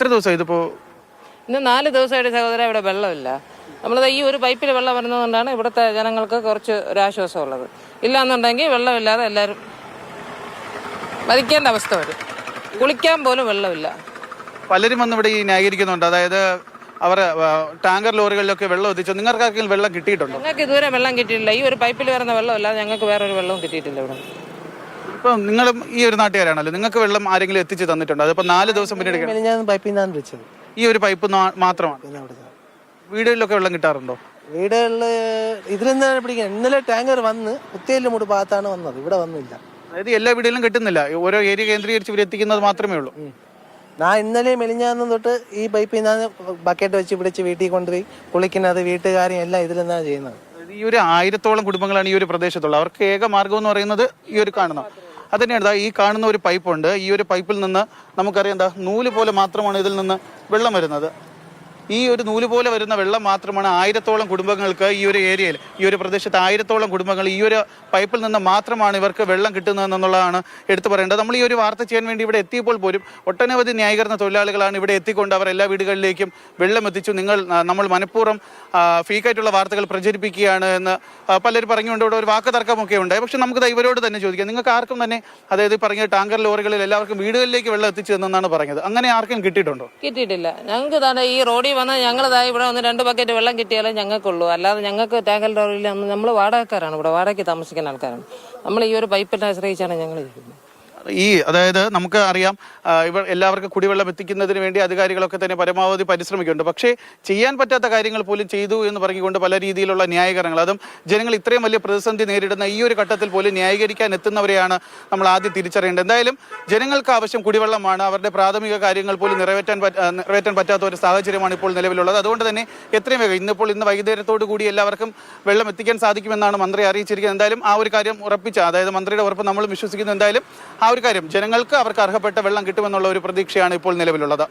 എത്ര ദിവസം ഇതിപ്പോ? ഇന്ന് 4 ദിവസമായിട്ട് സഹോദര ഇവിടെ വെള്ളമില്ല. നമ്മളത് ഈ ഒരു പൈപ്പിൽ വെള്ളം വരുന്നതുകൊണ്ടാണ് ഇവിടുത്തെ ജനങ്ങൾക്ക് കുറച്ച് ഒരാശ്വാസമുള്ളത്. ഇല്ലാന്നുണ്ടെങ്കിൽ വെള്ളമില്ലാതെ എല്ലാവരും മരിക്കേണ്ട അവസ്ഥ വരും. കുളിക്കാൻ പോലും വെള്ളമില്ല. പലരും വന്ന് ഇവിടെ ഈ ന്യായീകരിക്കുന്നുണ്ട്. അതായത് അവർ ടാങ്കർ ലോറികളിലൊക്കെ വെള്ളം എത്തിച്ചു. നിങ്ങൾക്കാർക്കെങ്കിലും വെള്ളം കിട്ടിയിട്ടുണ്ടോ? ഞങ്ങൾക്ക് ഇതുവരെ വെള്ളം കിട്ടിയിട്ടില്ല. ഈ ഒരു പൈപ്പിൽ വരുന്ന വെള്ളമില്ലാതെ ഞങ്ങൾക്ക് വേറൊരു വെള്ളവും കിട്ടിയിട്ടില്ല ഇവിടെ. ഇപ്പം നിങ്ങളും ഈ ഒരു നാട്ടുകാരാണല്ലോ, നിങ്ങൾക്ക് വെള്ളം ആരെങ്കിലും എത്തിച്ച് തന്നിട്ടുണ്ടോ? അതിപ്പോ 4 ദിവസം പിന്നീട് ഞാൻ പൈപ്പിൽ നിന്നാണ് വിളിച്ചത്. ഈ ഒരു പൈപ്പ് മാത്രമാണ്. വീടുകളിലൊക്കെ വെള്ളം കിട്ടാറുണ്ടോ? വീടുകളിൽ ഇതിൽ നിന്നാണ് പിടിക്കുന്നത്. ഇന്നലെ ടാങ്കർ വന്ന് കുത്തിയല്ലുമൂട് ഭാഗത്താണ് വന്നത്, ഇവിടെ വന്നില്ല. അതായത് എല്ലാ വീടുകളിലും കിട്ടുന്നില്ല, ഓരോ ഏരിയ കേന്ദ്രീകരിച്ച് ഇവർ എത്തിക്കുന്നത് മാത്രമേ ഉള്ളൂ. ഞാൻ ഇന്നലെ മെലിഞ്ഞാന്നും തൊട്ട് ഈ പൈപ്പിൽ നിന്നാണ് ബക്കറ്റ് വെച്ച് പിടിച്ച് വീട്ടിൽ കൊണ്ടുപോയി കുളിക്കുന്നത്. വീട്ടുകാരും എല്ലാം ഇതിൽ നിന്നാണ് ചെയ്യുന്നത്. ഈ ഒരു 1000-ഓളം കുടുംബങ്ങളാണ് ഈ ഒരു പ്രദേശത്തുള്ളത്. അവർക്ക് ഏക മാർഗം എന്ന് പറയുന്നത് ഈ ഒരു കാണുന്ന അത് തന്നെയാണ്. ഈ കാണുന്ന ഒരു പൈപ്പുണ്ട്. ഈ ഒരു പൈപ്പിൽ നിന്ന് നമുക്കറിയാം നൂല് പോലെ മാത്രമാണ് ഇതിൽ നിന്ന് വെള്ളം വരുന്നത്. ഈ ഒരു നൂല് പോലെ വരുന്ന വെള്ളം മാത്രമാണ് 1000-ഓളം കുടുംബങ്ങൾക്ക് ഈ ഒരു ഏരിയയിൽ, ഈ ഒരു പ്രദേശത്ത് 1000-ഓളം കുടുംബങ്ങൾ ഈ ഒരു പൈപ്പിൽ നിന്ന് മാത്രമാണ് ഇവർക്ക് വെള്ളം കിട്ടുന്നതെന്നുള്ളതാണ് എടുത്തു പറയേണ്ടത്. നമ്മൾ ഈ ഒരു വാർത്ത ചെയ്യാൻ വേണ്ടി ഇവിടെ എത്തിയപ്പോൾ പോലും ഒട്ടനവധി ന്യായീകരണ തൊഴിലാളികളാണ് ഇവിടെ എത്തിക്കൊണ്ട് അവർ എല്ലാ വീടുകളിലേക്കും വെള്ളം എത്തിച്ചു. നമ്മൾ മനഃപൂർവ്വം ഫേക്കായിട്ടുള്ള വാർത്തകൾ പ്രചരിപ്പിക്കുകയാണ് എന്ന് പലരും പറഞ്ഞുകൊണ്ട് ഇവിടെ ഒരു വാക്ക് തർക്കമൊക്കെ ഉണ്ടായി. പക്ഷെ നമുക്ക് ഇവരോട് തന്നെ ചോദിക്കാം, നിങ്ങൾക്ക് ആർക്കും തന്നെ, അതായത് പറഞ്ഞ ടാങ്കർ ലോറികളിൽ എല്ലാവർക്കും വീടുകളിലേക്ക് വെള്ളം എത്തിച്ചു എന്നാണ് പറഞ്ഞത്. അങ്ങനെ ആർക്കും കിട്ടിയിട്ടുണ്ടോ? കിട്ടിയിട്ടില്ല. ഞങ്ങൾക്ക് ഈ റോഡിൽ വന്ന് ഞങ്ങളിതായി ഇവിടെ 1-2 ബക്കറ്റ് വെള്ളം കിട്ടിയാലേ ഞങ്ങൾക്കുള്ളൂ. അല്ലാതെ ഞങ്ങൾക്ക് ടാങ്കർ ലോറിയിൽ നമ്മൾ വാടകക്കാരാണ്, ഇവിടെ വാടകയ്ക്ക് താമസിക്കുന്ന ആൾക്കാരാണ്. നമ്മൾ ഈ ഒരു പൈപ്പിനെ ആശ്രയിച്ചാണ് ഞങ്ങൾ ഇരിക്കുന്നത്. അതായത് നമുക്ക് അറിയാം, ഇവർ എല്ലാവർക്കും കുടിവെള്ളം എത്തിക്കുന്നതിന് വേണ്ടി അധികാരികളൊക്കെ തന്നെ പരമാവധി പരിശ്രമിക്കുന്നുണ്ട്. പക്ഷേ ചെയ്യാൻ പറ്റാത്ത കാര്യങ്ങൾ പോലും ചെയ്തു എന്ന് പറഞ്ഞുകൊണ്ട് പല രീതിയിലുള്ള ന്യായീകരണങ്ങൾ, അതും ജനങ്ങൾ ഇത്രയും വലിയ പ്രതിസന്ധി നേരിടുന്ന ഈ ഒരു ഘട്ടത്തിൽ പോലും ന്യായീകരിക്കാൻ എത്തുന്നവരെയാണ് നമ്മൾ ആദ്യം തിരിച്ചറിയേണ്ടത്. എന്തായാലും ജനങ്ങൾക്ക് ആവശ്യം കുടിവെള്ളമാണ്. അവരുടെ പ്രാഥമിക കാര്യങ്ങൾ പോലും നിറവേറ്റാൻ പറ്റാത്ത ഒരു സാഹചര്യമാണ് ഇപ്പോൾ നിലവിലുള്ളത്. അതുകൊണ്ട് തന്നെ എത്രയും വേഗം ഇന്ന് വൈകുന്നേരത്തോടു കൂടി എല്ലാവർക്കും വെള്ളം എത്തിക്കാൻ സാധിക്കുമെന്നാണ് മന്ത്രി അറിയിച്ചിരിക്കുന്നത്. എന്തായാലും ആ ഒരു കാര്യം അതായത് മന്ത്രിയുടെ ഉറപ്പ് നമ്മൾ വിശ്വസിക്കുന്നു. എന്തായാലും ആ ഒരു കാര്യം ജനങ്ങൾക്ക് അവർക്ക് അർഹപ്പെട്ട വെള്ളം കിട്ടുമെന്നുള്ള ഒരു പ്രതീക്ഷയാണ് ഇപ്പോൾ നിലവിലുള്ളത്.